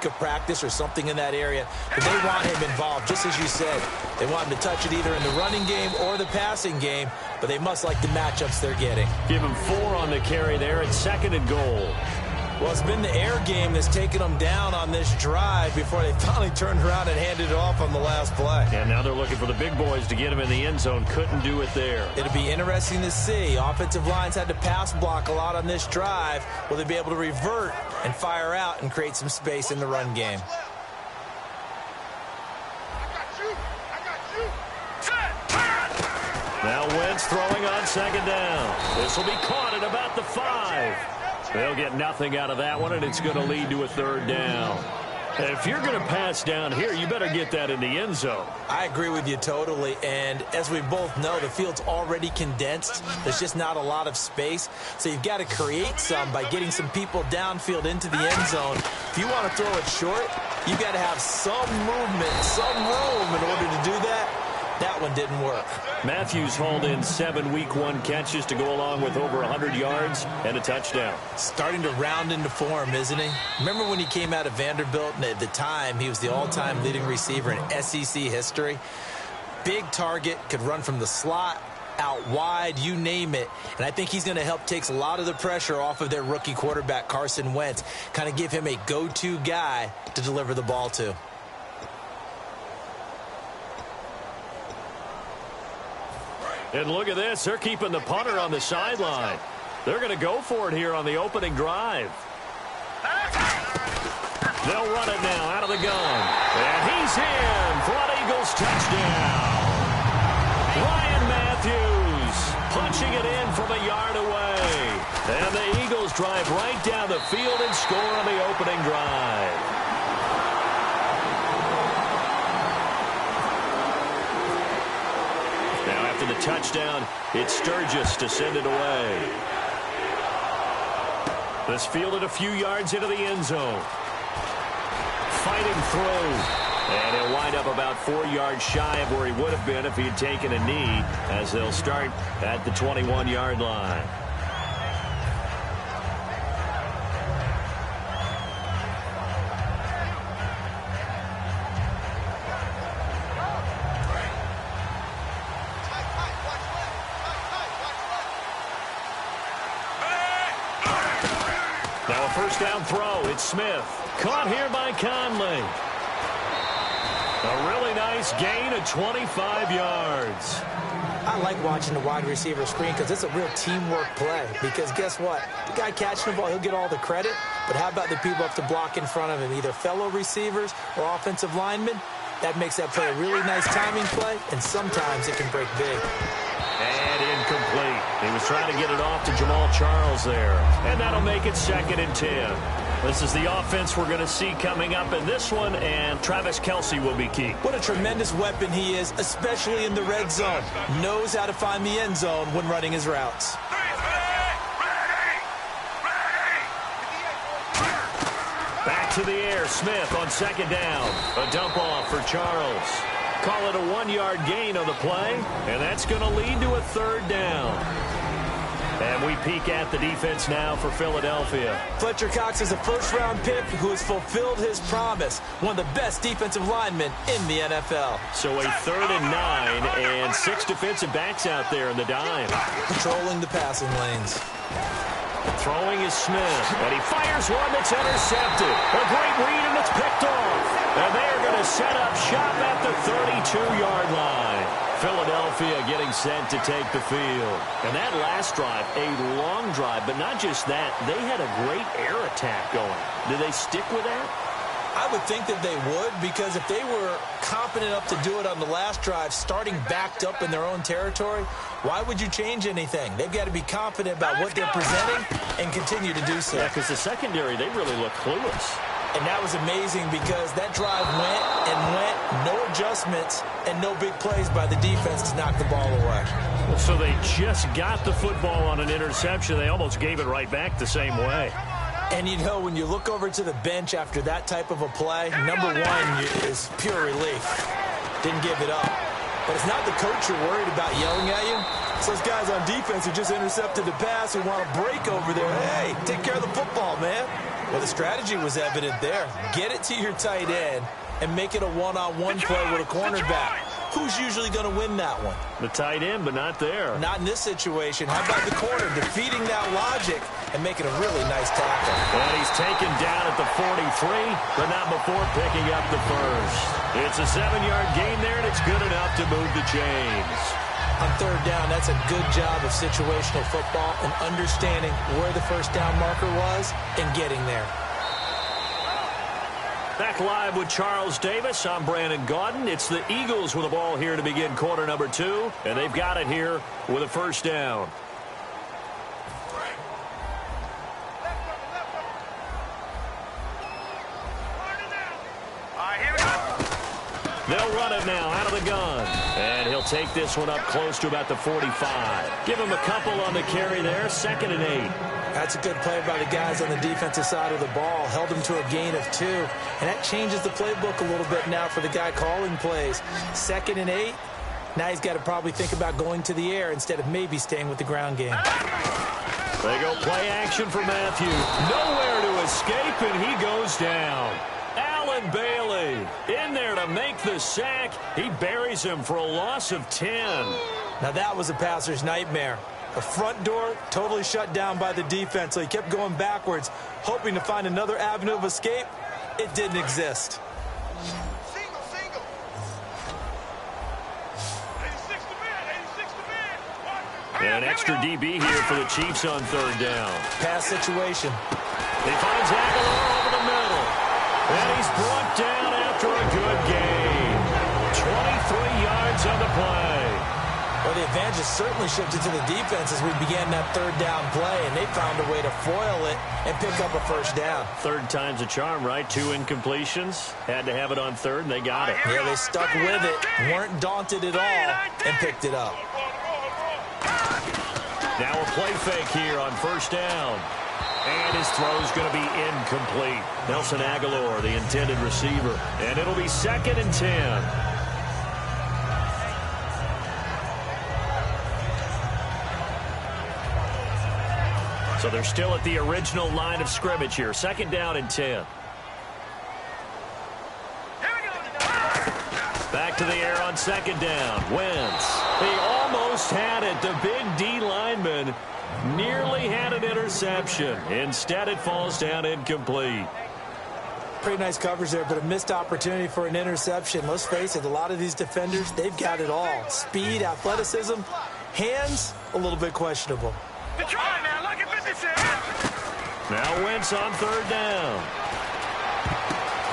week of practice or something in that area, but they want him involved, just as you said. They want him to touch it either in the running game or the passing game, but they must like the matchups they're getting. Give him 4 on the carry there at 2nd and goal. Well, it's been the air game that's taken them down on this drive before they finally turned around and handed it off on the last play. And now they're looking for the big boys to get him in the end zone. Couldn't do it there. It'll be interesting to see. Offensive lines had to pass block a lot on this drive. Will they be able to revert and fire out and create some space in the run game? Now Wentz throwing on 2nd down. This will be caught at about the 5. They'll get nothing out of that one, and it's going to lead to a 3rd down. If you're going to pass down here, you better get that in the end zone. I agree with you totally, and as we both know, the field's already condensed. There's just not a lot of space, so you've got to create some by getting some people downfield into the end zone. If you want to throw it short, you've got to have some movement, some room in order to do that. That one didn't work. Matthews hauled in 7 Week 1 catches to go along with over 100 yards and a touchdown. Starting to round into form, isn't he? Remember when he came out of Vanderbilt, and at the time, he was the all-time leading receiver in SEC history? Big target, could run from the slot, out wide, you name it. And I think he's going to help take a lot of the pressure off of their rookie quarterback, Carson Wentz. Kind of give him a go-to guy to deliver the ball to. And look at this. They're keeping the punter on the sideline. They're going to go for it here on the opening drive. They'll run it now out of the gun. And he's in for an Eagles touchdown. Ryan Matthews punching it in from a yard away. And the Eagles drive right down the field and score on the opening drive. The touchdown, it's Sturgis to send it away. This fielded a few yards into the end zone. Fighting through. And he'll wind up about 4 yards shy of where he would have been if he had taken a knee, as they'll start at the 21-yard line. Now a first down throw. It's Smith. Caught here by Conley. A really nice gain of 25 yards. I like watching the wide receiver screen because it's a real teamwork play. Because guess what? The guy catching the ball, he'll get all the credit. But how about the people up to block in front of him? Either fellow receivers or offensive linemen. That makes that play a really nice timing play. And sometimes it can break big. And incomplete. He was trying to get it off to Jamal Charles there. And that'll make it 2nd and 10. This is the offense we're going to see coming up in this one, and Travis Kelce will be key. What a tremendous weapon he is, especially in the red zone. Knows how to find the end zone when running his routes. Back to the air. Smith on 2nd down. A dump off for Charles. Call it a 1-yard gain on the play, and that's going to lead to a 3rd down. And we peek at the defense now for Philadelphia. Fletcher Cox is a first-round pick who has fulfilled his promise. One of the best defensive linemen in the NFL. So a 3rd and 9, and 6 defensive backs out there in the dime. Patrolling the passing lanes. Throwing is Smith, and he fires one that's intercepted. A great read, and it's picked off. And they're going to set up shop at the 32-yard line. Philadelphia getting set to take the field. And that last drive, a long drive, but not just that. They had a great air attack going. Did they stick with that? I would think that they would, because if they were confident enough to do it on the last drive, starting backed up in their own territory, why would you change anything? They've got to be confident about what they're presenting and continue to do so. Yeah, because the secondary, they really look clueless. And that was amazing because that drive went and went, no adjustments, and no big plays by the defense to knock the ball away. Well, so they just got the football on an interception. They almost gave it right back the same way. And, you know, when you look over to the bench after that type of a play, number one is pure relief. Didn't give it up. But it's not the coach you're worried about yelling at you. It's those guys on defense who just intercepted the pass who want to break over there. Hey, take care of the football, man. Well, the strategy was evident there. Get it to your tight end and make it a one-on-one play with a cornerback. Who's usually going to win that one? The tight end, but not there. Not in this situation. How about the corner defeating that logic and making a really nice tackle? And he's taken down at the 43, but not before picking up the first. It's a 7-yard gain there, and it's good enough to move the chains. On third down, that's a good job of situational football and understanding where the first down marker was and getting there. Back live with Charles Davis. I'm Brandon Gaudin. It's the Eagles with the ball here to begin quarter number 2, and they've got it here with a first down. They'll run it now out of the gun. And he'll take this one up close to about the 45. Give him a couple on the carry there. 2nd and 8. That's a good play by the guys on the defensive side of the ball. Held him to a gain of 2. And that changes the playbook a little bit now for the guy calling plays. 2nd and 8. Now he's got to probably think about going to the air instead of maybe staying with the ground game. They go play action for Matthew. Nowhere to escape, and he goes down. Allen Bailey in there to make the sack. He buries him for a loss of 10. Now that was a passer's nightmare. The front door totally shut down by the defense, so he kept going backwards, hoping to find another avenue of escape. It didn't exist. And an extra DB here for the Chiefs on third down. Pass situation. He finds Aguilar over the middle. And he's brought down after a good gain. 23 yards on the play. Well, the advantage has certainly shifted to the defense as we began that third down play, and they found a way to foil it and pick up a first down. Third time's a charm, right? 2 incompletions. Had to have it on third, and they got it. Yeah, they stuck with it, weren't daunted at all, and picked it up. Now a play fake here on first down. And his throw's going to be incomplete. Nelson Aguilar, the intended receiver. And it'll be 2nd and 10. So they're still at the original line of scrimmage here. 2nd down and 10. Back to the air on 2nd down. Wentz. He almost had it. The big D lineman nearly had an interception. Instead, it falls down incomplete. Pretty nice coverage there, but a missed opportunity for an interception. Let's face it, a lot of these defenders, they've got it all. Speed, athleticism, hands, a little bit questionable. Now Wentz on third down.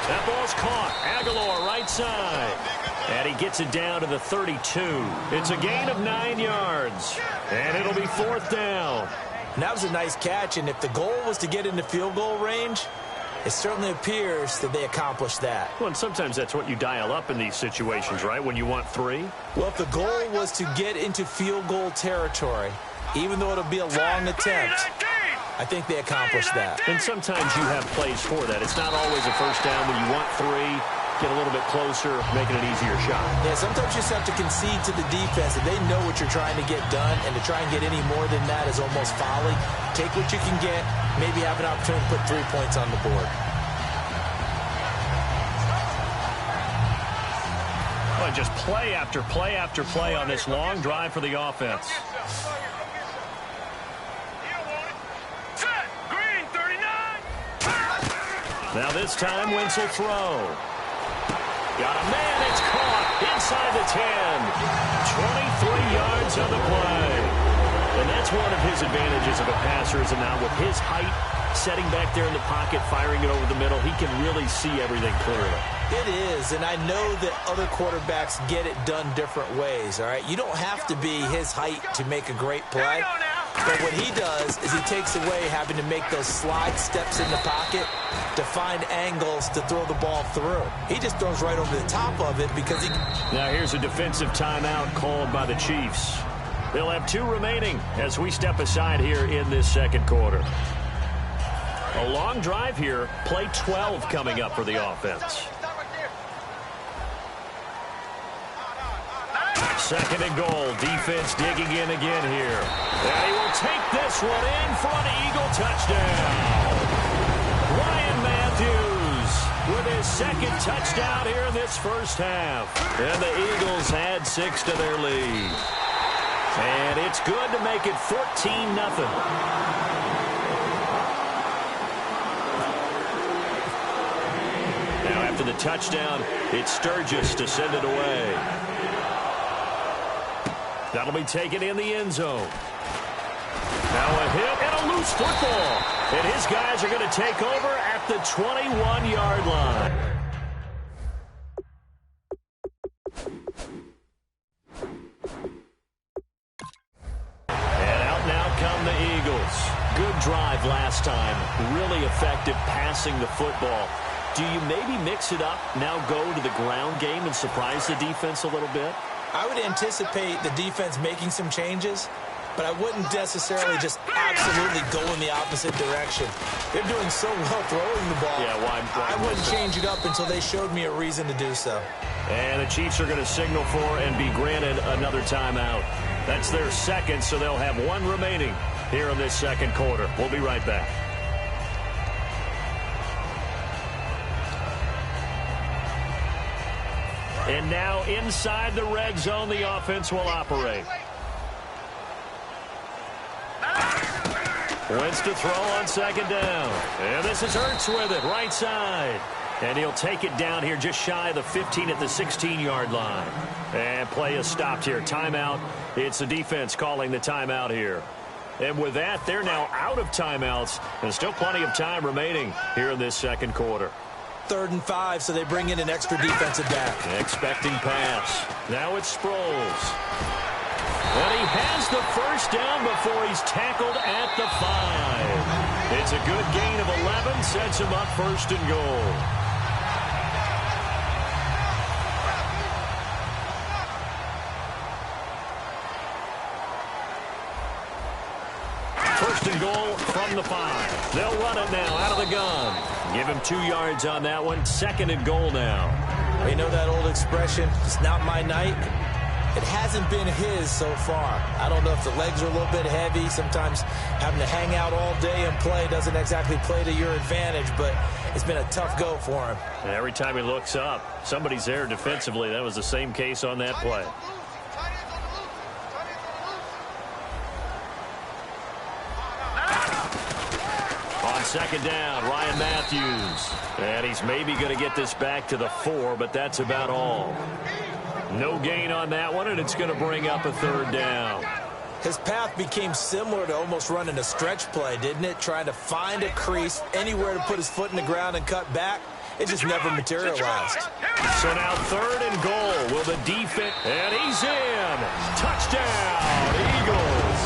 That ball's caught. Aguilar right side. And he gets it down to the 32. It's a gain of 9 yards. And it'll be 4th down. And that was a nice catch, and if the goal was to get into field goal range, it certainly appears that they accomplished that. Well, and sometimes that's what you dial up in these situations, right, when you want 3? Well, if the goal was to get into field goal territory, even though it'll be a long attempt, I think they accomplished that. And sometimes you have plays for that. It's not always a first down when you want 3. Get a little bit closer, making an easier shot. Yeah, sometimes you just have to concede to the defense that they know what you're trying to get done, and to try and get any more than that is almost folly. Take what you can get, maybe have an opportunity to put 3 points on the board. Well, just play after play after play on this long drive for the offense. Now this time, Wentz will throw. Got a man, it's caught inside the 10. 23 yards on the play. And that's one of his advantages of a passer, is now with his height, setting back there in the pocket, firing it over the middle, he can really see everything clearly. It is, and I know that other quarterbacks get it done different ways, all right? You don't have to be his height to make a great play. But what he does is he takes away having to make those slide steps in the pocket to find angles to throw the ball through. He just throws right over the top of it because he... Now here's a defensive timeout called by the Chiefs. They'll have 2 remaining as we step aside here in this second quarter. A long drive here. Play 12 coming up for the offense. 2nd and goal. Defense digging in again here. And he will take this one in for an Eagle touchdown. Ryan Matthews with his second touchdown here in this first half. And the Eagles add 6 to their lead. And it's good to make it 14-0. Now after the touchdown, it's Sturgis to send it away. That'll be taken in the end zone. Now a hit and a loose football. And his guys are going to take over at the 21-yard line. And out now come the Eagles. Good drive last time. Really effective passing the football. Do you maybe mix it up, now go to the ground game and surprise the defense a little bit? I would anticipate the defense making some changes, but I wouldn't necessarily just absolutely go in the opposite direction. They're doing so well throwing the ball. Yeah, why I wouldn't change it up until they showed me a reason to do so. And the Chiefs are going to signal for and be granted another timeout. That's their second, so they'll have one remaining here in this second quarter. We'll be right back. And now inside the red zone, the offense will operate. Wentz to throw on second down. And this is Ertz with it, right side. And he'll take it down here just shy of the 15 at the 16-yard line. And play is stopped here. Timeout. It's the defense calling the timeout here. And with that, they're now out of timeouts. And still plenty of time remaining here in this second quarter. 3rd and 5, so they bring in an extra defensive back. Expecting pass. Now it's Sproles. And he has the first down before he's tackled at the 5. It's a good gain of 11, sets him up 1st and goal. First and goal from the 5. They'll run it now out of the gun. Give him 2 yards on that one. 2nd and goal now. You know that old expression, it's not my night? It hasn't been his so far. I don't know if the legs are a little bit heavy. Sometimes having to hang out all day and play doesn't exactly play to your advantage, but it's been a tough go for him. And every time he looks up, somebody's there defensively. That was the same case on that play. On second down, Ryan Matthews. And he's maybe going to get this back to the 4, but that's about all. No gain on that one, and it's going to bring up a 3rd down. His path became similar to almost running a stretch play, didn't it? Trying to find a crease, anywhere to put his foot in the ground and cut back. It just never materialized. So now 3rd and goal. Will the defense... And he's in. Touchdown, Eagles.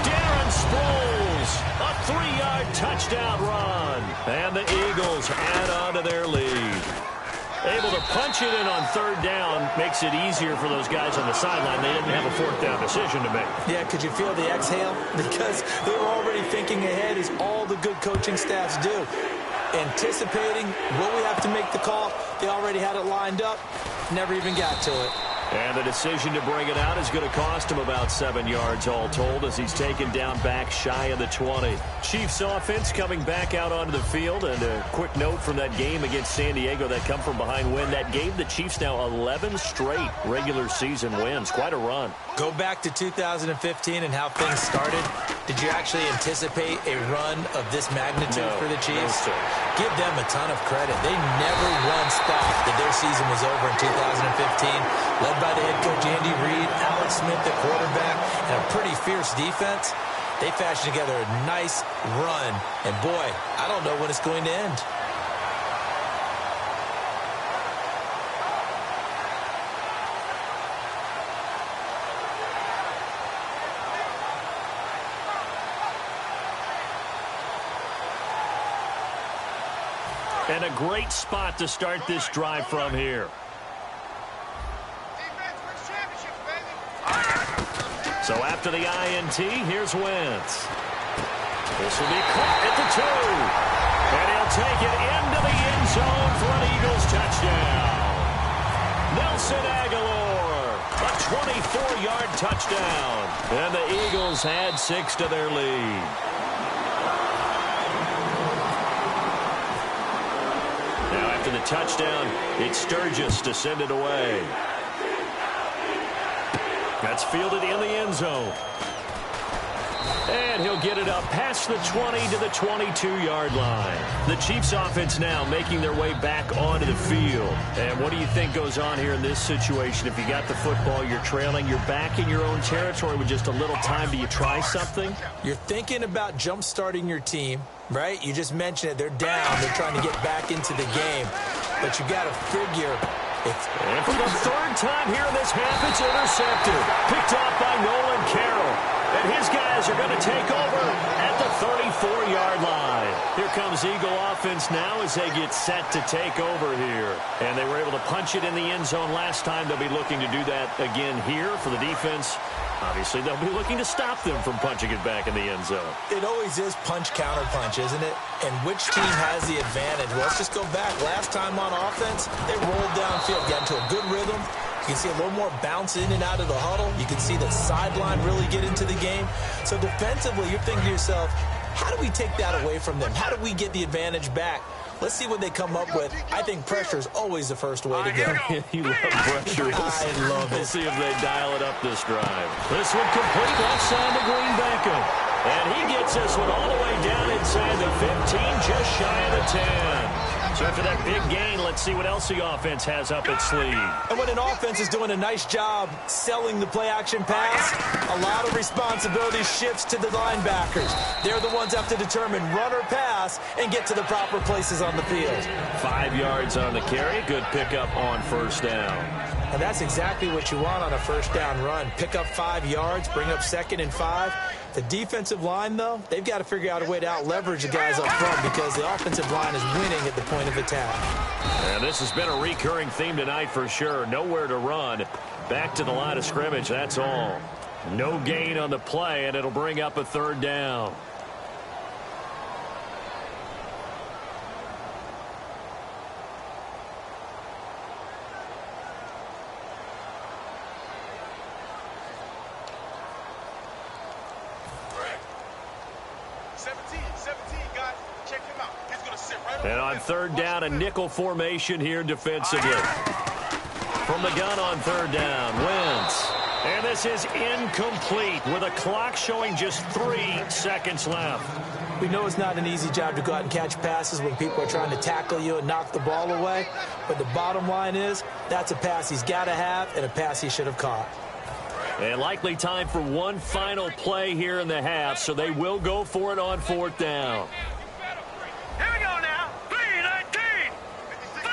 Darren Sproles, a 3-yard touchdown run. And the Eagles add on to their lead. Able to punch it in on 3rd down makes it easier for those guys on the sideline. They didn't have a 4th down decision to make. Yeah, could you feel the exhale? Because they were already thinking ahead, as all the good coaching staffs do. Anticipating, will we have to make the call? They already had it lined up. Never even got to it. And the decision to bring it out is going to cost him about 7 yards all told as he's taken down back shy of the 20. Chiefs offense coming back out onto the field. And a quick note from that game against San Diego, that come from behind win. That gave the Chiefs now 11 straight regular season wins. Quite a run. Go back to 2015 and how things started. Did you actually anticipate a run of this magnitude for the Chiefs? No, give them a ton of credit. They never once thought that their season was over in 2015. Led by the head coach Andy Reid, Alex Smith, the quarterback, and a pretty fierce defense. They fashioned together a nice run. And boy, I don't know when it's going to end. And a great spot to start this drive from here. So after the INT, here's Wentz. This will be caught at the 2. And he'll take it into the end zone for an Eagles touchdown. Nelson Aguilar, a 24-yard touchdown. And the Eagles add 6 to their lead. the touchdown. It's Sturgis to send it away. That's fielded in the end zone. And he'll get it up past the 20 to the 22-yard line. The Chiefs offense now making their way back onto the field. And what do you think goes on here in this situation? If you got the football, you're trailing, you're back in your own territory with just a little time. Do you try something? You're thinking about jump-starting your team, right? You just mentioned it. They're down. They're trying to get back into the game. But you got to figure... And for the third time here in this half, it's intercepted. Picked off by Nolan Carroll. And his guys are going to take over at the 34-yard line. Here comes Eagle offense now as they get set to take over here. And they were able to punch it in the end zone last time. They'll be looking to do that again here for the defense. Obviously, they'll be looking to stop them from punching it back in the end zone. It always is punch-counter-punch, isn't it? And which team has the advantage? Well, let's just go back. Last time on offense, they rolled downfield, got into a good rhythm. You can see a little more bounce in and out of the huddle. You can see the sideline really get into the game. So defensively, you're thinking to yourself, how do we take that away from them? How do we get the advantage back? Let's see what they come up with. I think pressure is always the first way to go. You love pressure. I love it. We'll see if they dial it up this drive. This one complete left side to Green Beckham. And he gets this one all the way down inside the 15, just shy of the 10. So after that big gain, let's see what else the offense has up its sleeve. And when an offense is doing a nice job selling the play-action pass, a lot of responsibility shifts to the linebackers. They're the ones that have to determine run or pass and get to the proper places on the field. 5 yards on the carry. Good pickup on first down. And that's exactly what you want on a first down run. Pick up 5 yards, bring up 2nd and 5. The defensive line, though, they've got to figure out a way to out-leverage the guys up front because the offensive line is winning at the point of attack. And this has been a recurring theme tonight for sure. Nowhere to run. Back to the line of scrimmage, that's all. No gain on the play, and it'll bring up a 3rd down. And on 3rd down, a nickel formation here defensively. From the gun on 3rd down, Wentz. And this is incomplete with a clock showing just 3 seconds left. We know it's not an easy job to go out and catch passes when people are trying to tackle you and knock the ball away. But the bottom line is that's a pass he's got to have and a pass he should have caught. And likely time for one final play here in the half, so they will go for it on 4th down. Here we go now. 3-19. 3-19.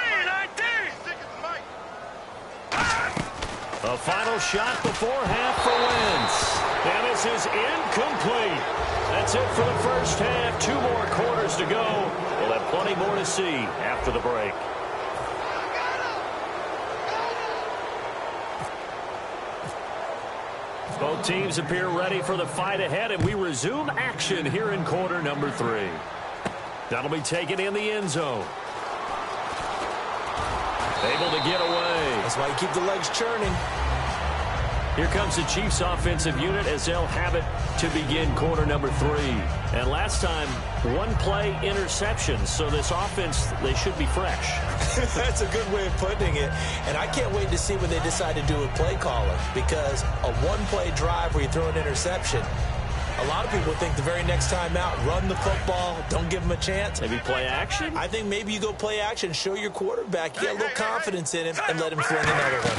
A final shot before half for Wentz. And this is incomplete. That's it for the first half. 2 more quarters to go. We'll have plenty more to see after the break. Both teams appear ready for the fight ahead, and we resume action here in quarter number 3. That'll be taken in the end zone. Able to get away. That's why you keep the legs churning. Here comes the Chiefs offensive unit as they'll have it to begin quarter number 3. And last time, 1 play interception. So this offense, they should be fresh. That's a good way of putting it. And I can't wait to see what they decide to do with play calling. Because a 1-play drive where you throw an interception, a lot of people think the very next time out, run the football, don't give them a chance. Maybe play action? I think maybe you go play action, show your quarterback, you get a little confidence in him, and let him fling another one.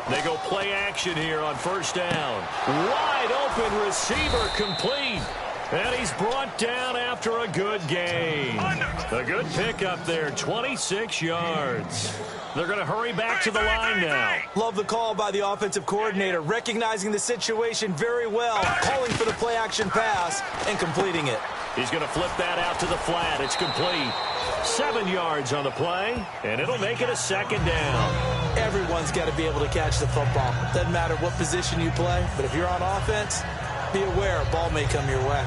They go play action here on 1st down. Wide open receiver complete. And he's brought down after a good gain. A good pickup there, 26 yards. They're going to hurry back to the line now. Love the call by the offensive coordinator, recognizing the situation very well, calling for the play-action pass and completing it. He's going to flip that out to the flat. It's complete. 7 yards on the play, and it'll make it a 2nd down. Everyone's got to be able to catch the football. Doesn't matter what position you play, but if you're on offense, be aware a ball may come your way.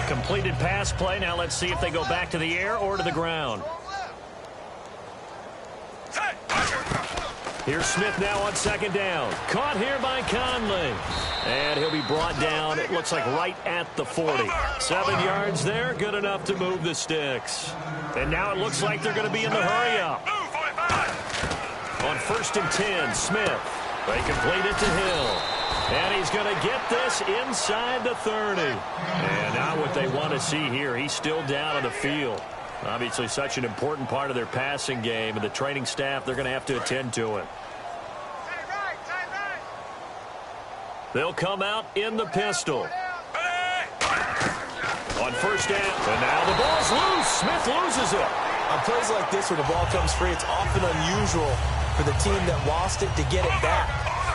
Completed pass play. Now let's see if they go back to the air or to the ground. Here's Smith now on second down. Caught here by Conley. And he'll be brought down, it looks like right at the 40. 7 yards there, good enough to move the sticks. And now it looks like they're going to be in the hurry-up. On 1st and 10, Smith. They complete it to Hill. And he's going to get this inside the 30. And now what they want to see here, he's still down on the field. Obviously such an important part of their passing game, and the training staff, they're going to have to attend to it. They'll come out in the pistol. On 1st down, and now the ball's loose. Smith loses it. On plays like this where the ball comes free, it's often unusual for the team that lost it to get it back.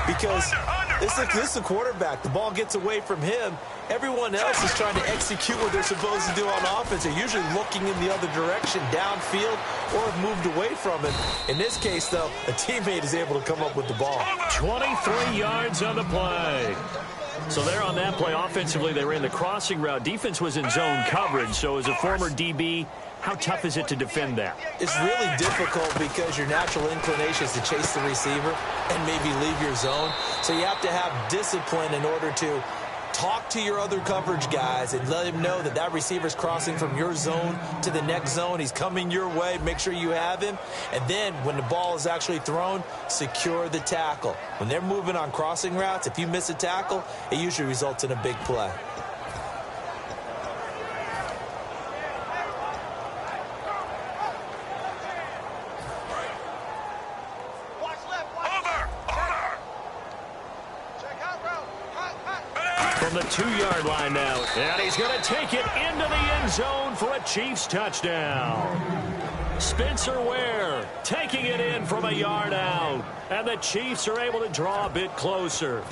Because this is the quarterback. The ball gets away from him. Everyone else is trying to execute what they're supposed to do on offense. They're usually looking in the other direction, downfield, or have moved away from it. In this case, though, a teammate is able to come up with the ball. 23 yards on the play. So there on that play, offensively, they ran the crossing route. Defense was in zone coverage. So as a former DB, how tough is it to defend that? It's really difficult because your natural inclination is to chase the receiver and maybe leave your zone. So you have to have discipline in order to talk to your other coverage guys and let him know that that receiver's crossing from your zone to the next zone. He's coming your way. Make sure you have him. And then when the ball is actually thrown, secure the tackle. When they're moving on crossing routes, if you miss a tackle, it usually results in a big play. From the 2-yard line now, and he's going to take it into the end zone for a Chiefs touchdown. Spencer Ware taking it in from a yard out, and the Chiefs are able to draw a bit closer.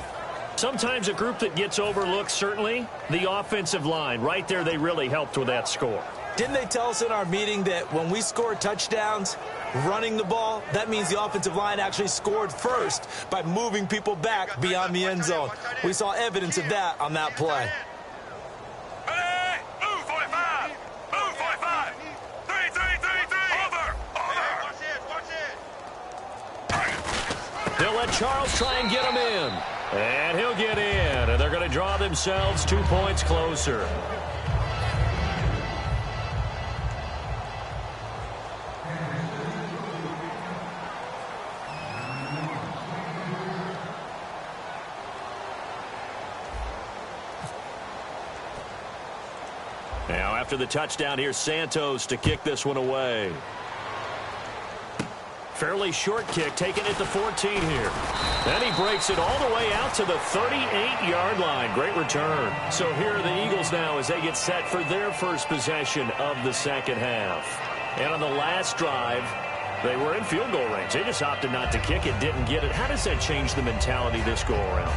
Sometimes a group that gets overlooked, certainly, the offensive line. Right there, they really helped with that score. Didn't they tell us in our meeting that when we score touchdowns running the ball, that means the offensive line actually scored first by moving people back beyond the end zone? We saw evidence of that on that play. Move 45! Move 45! 3, 3, 3, 3! Over! Watch it! They'll let Charles try and get him in. And he'll get in, and they're going to draw themselves 2 points closer. Now, after the touchdown, here's Santos to kick this one away. Fairly short kick, taking it to 14 here. Then he breaks it all the way out to the 38-yard line. Great return. So here are the Eagles now as they get set for their first possession of the second half. And on the last drive, they were in field goal range. They just opted not to kick it, didn't get it. How does that change the mentality this go-around?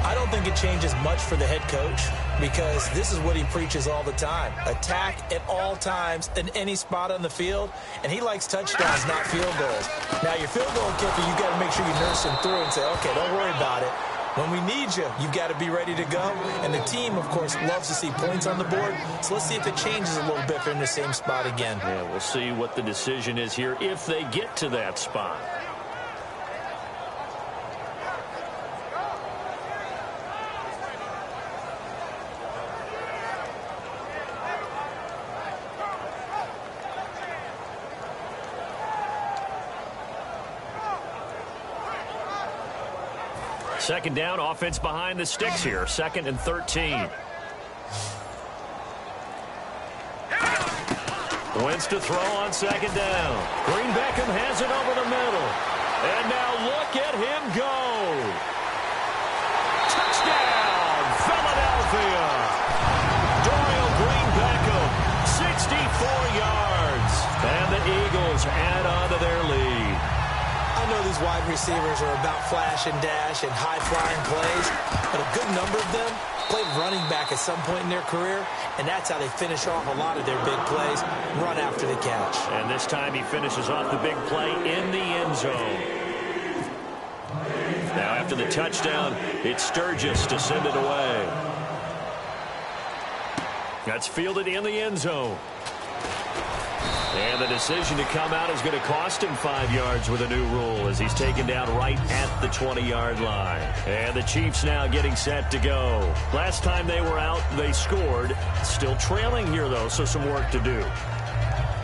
I don't think it changes much for the head coach because this is what he preaches all the time. Attack at all times in any spot on the field, and he likes touchdowns, not field goals. Now, your field goal kicker, you've got to make sure you nurse him through and say, okay, don't worry about it. When we need you, you've got to be ready to go. And the team, of course, loves to see points on the board. So let's see if it changes a little bit if they're in the same spot again. Yeah, we'll see what the decision is here if they get to that spot. Second down, offense behind the sticks here. 2nd and 13. Wins to throw on second down. Green Beckham has it over the middle. And now look at him go. Touchdown, Philadelphia. Dorial Green Beckham, 64 yards. And the Eagles add on to their lead. I know these wide receivers are about flash and dash and high-flying plays, but a good number of them played running back at some point in their career, and that's how they finish off a lot of their big plays, run after the catch. And this time he finishes off the big play in the end zone. Now after the touchdown, it's Sturgis to send it away. That's fielded in the end zone. And the decision to come out is going to cost him 5 yards with a new rule as he's taken down right at the 20-yard line. And the Chiefs now getting set to go. Last time they were out, they scored. Still trailing here, though, so some work to do.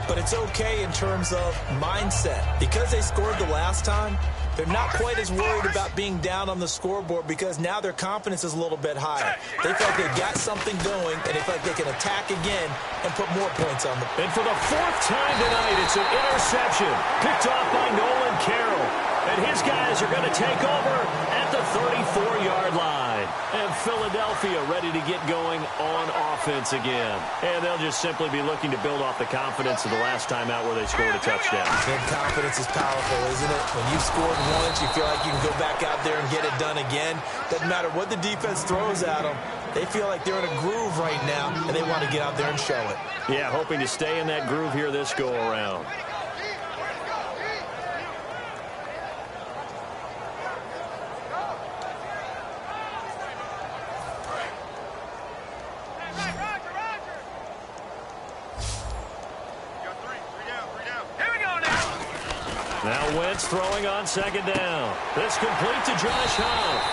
But it's okay in terms of mindset. Because they scored the last time, they're not quite as worried about being down on the scoreboard because now their confidence is a little bit higher. They feel like they've got something going, and they feel like they can attack again and put more points on them. And for the 4th time tonight, it's an interception picked off by Nolan Carroll. And his guys are going to take over at the 34-yard line. And Philadelphia ready to get going on offense again. And they'll just simply be looking to build off the confidence of the last time out where they scored a touchdown. And confidence is powerful, isn't it? When you've scored once, you feel like you can go back out there and get it done again. Doesn't matter what the defense throws at them. They feel like they're in a groove right now, and they want to get out there and show it. Yeah, hoping to stay in that groove here this go-around. Now Wentz throwing on 2nd down. This complete to Josh Hunt.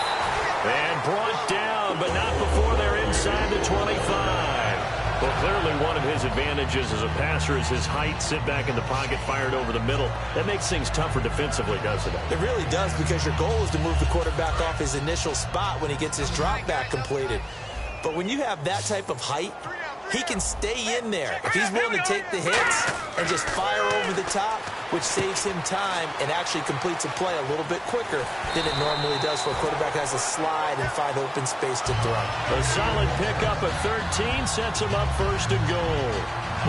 And brought down, but not before they're inside the 25. Well, clearly one of his advantages as a passer is his height. Sit back in the pocket, fired over the middle. That makes things tougher defensively, doesn't it? It really does, because your goal is to move the quarterback off his initial spot when he gets his drop back completed. But when you have that type of height, he can stay in there. If he's willing to take the hits and just fire over the top, which saves him time and actually completes a play a little bit quicker than it normally does for a quarterback has to slide and find open space to throw. A solid pickup of 13 sets him up 1st and goal.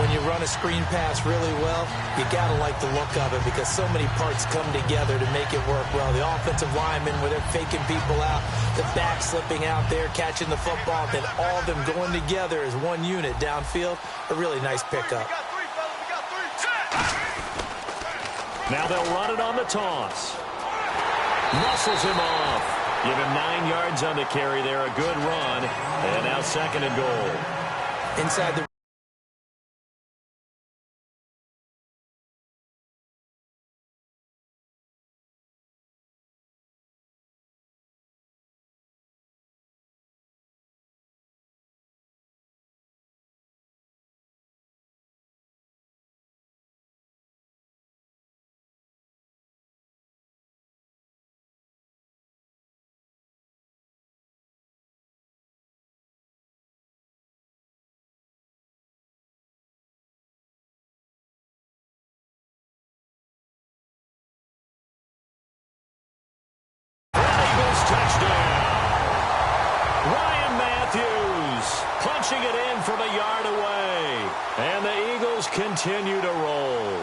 When you run a screen pass really well, you got to like the look of it because so many parts come together to make it work well. The offensive linemen, where they're faking people out, the back slipping out there, catching the football, then all of them going together as one unit downfield. A really nice pickup. Now they'll run it on the toss. Muscles him off. Give him 9 yards on the carry there. A good run. And now 2nd and goal. Inside the Touchdown. Ryan Matthews punching it in from a yard away. And the Eagles continue to roll.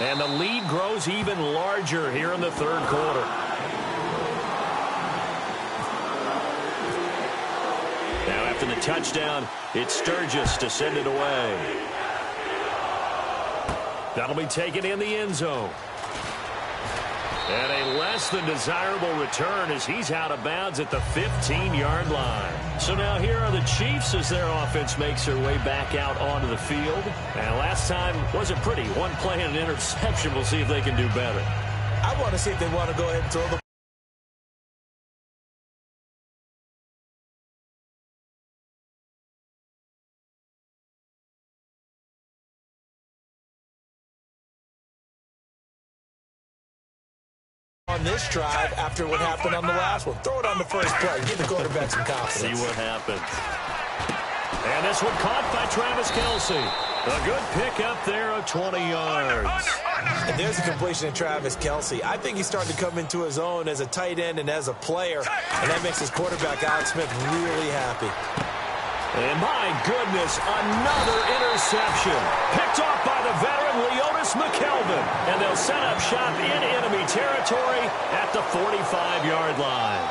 And the lead grows even larger here in the 3rd quarter. After the touchdown, it's Sturgis to send it away. That'll be taken in the end zone. And a less than desirable return as he's out of bounds at the 15-yard line. So now here are the Chiefs as their offense makes their way back out onto the field. And last time wasn't pretty. One play and an interception. We'll see if they can do better. I want to see if they want to go ahead and throw the on this drive after what happened on the last one. Throw it on the first play. Give the quarterback some confidence. See what happens. And this one caught by Travis Kelce. A good pickup there of 20 yards. And there's a completion to Travis Kelce. I think he's starting to come into his own as a tight end and as a player. And that makes his quarterback, Alex Smith, really happy. And my goodness, another interception. Picked off by the veteran Leotis McKelvin. And they'll set up shop in enemy territory at the 45-yard line.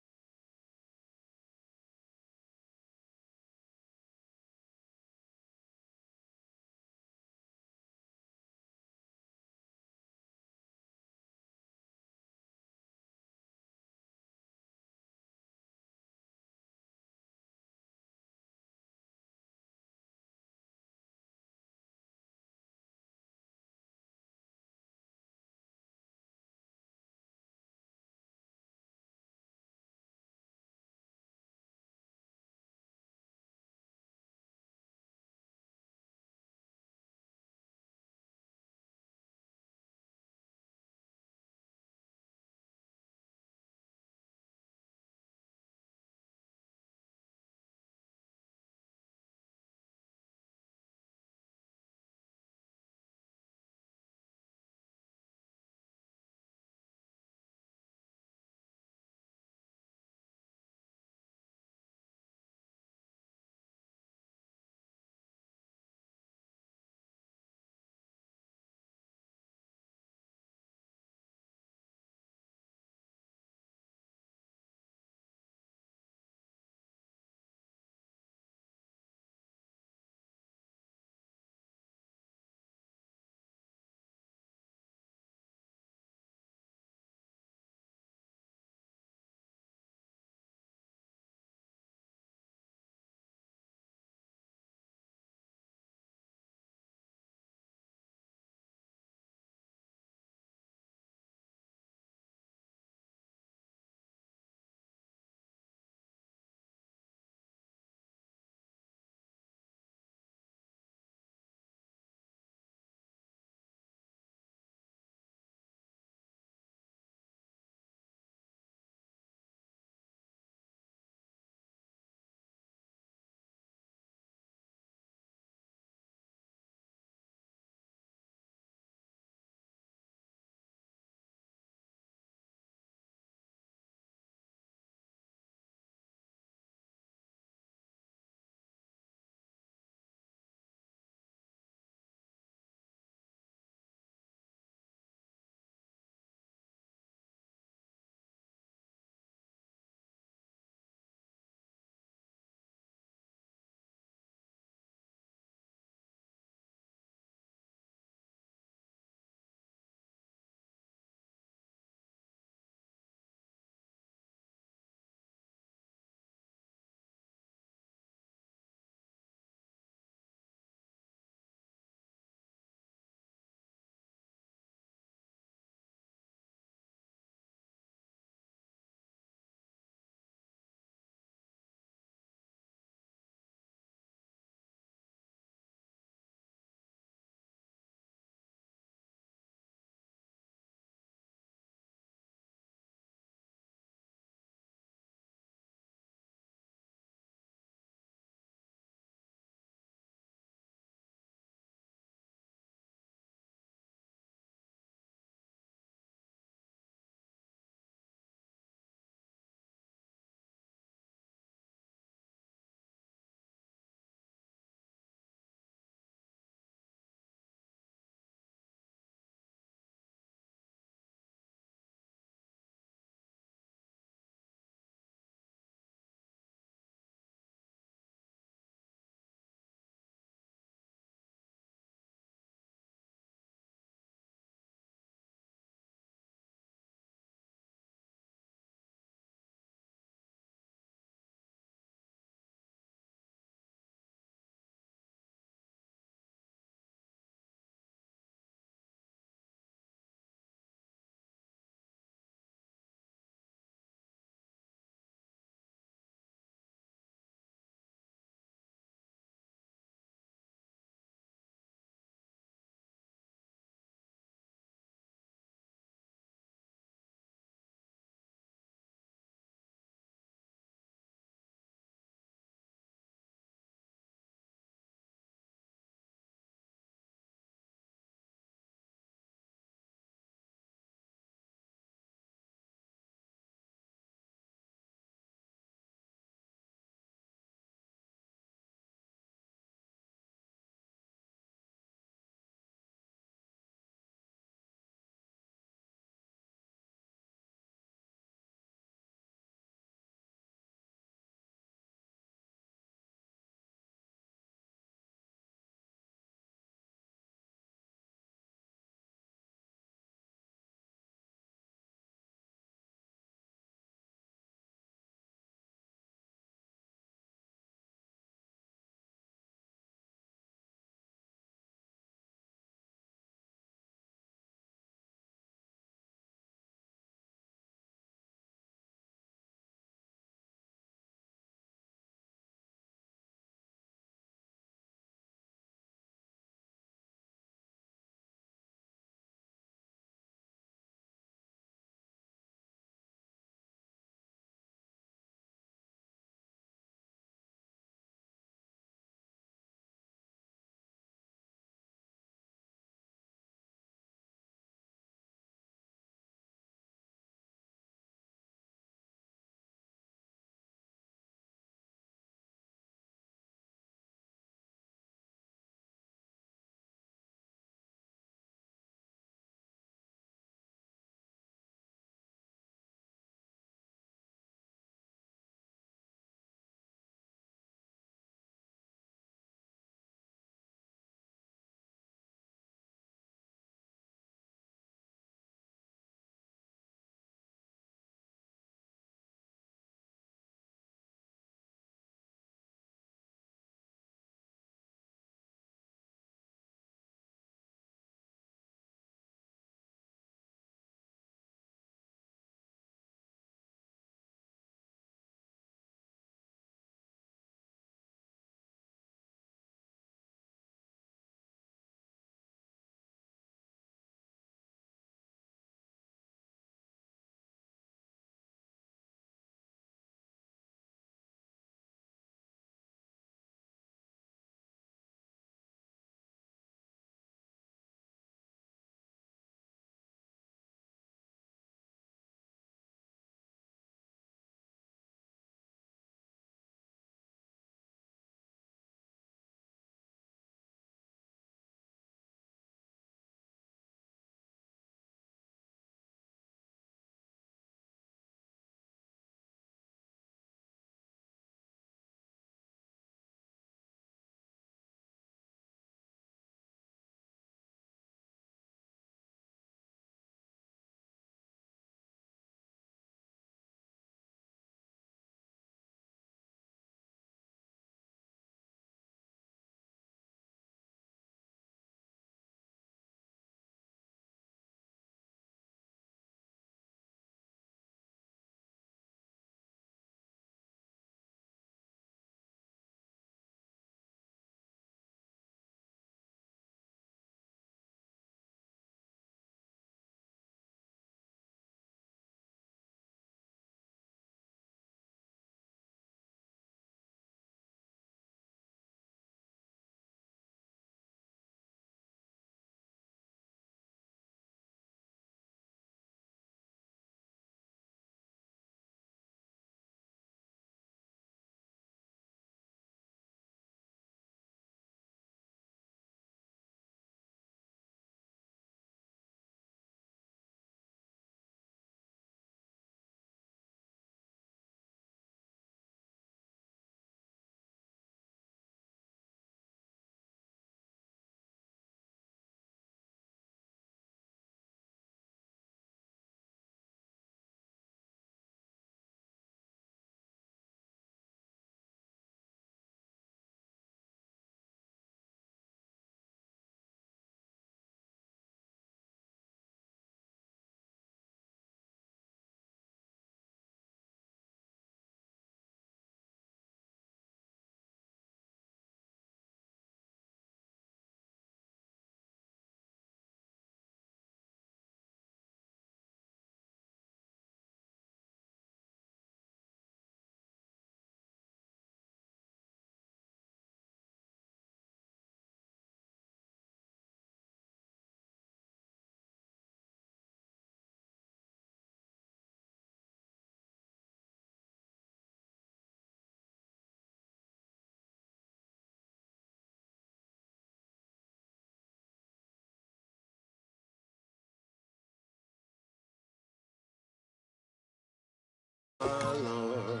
Lord,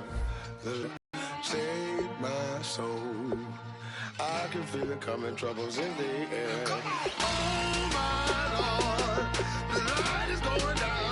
the save my soul. I can feel it coming, troubles in the air. Oh my Lord, the light is going down.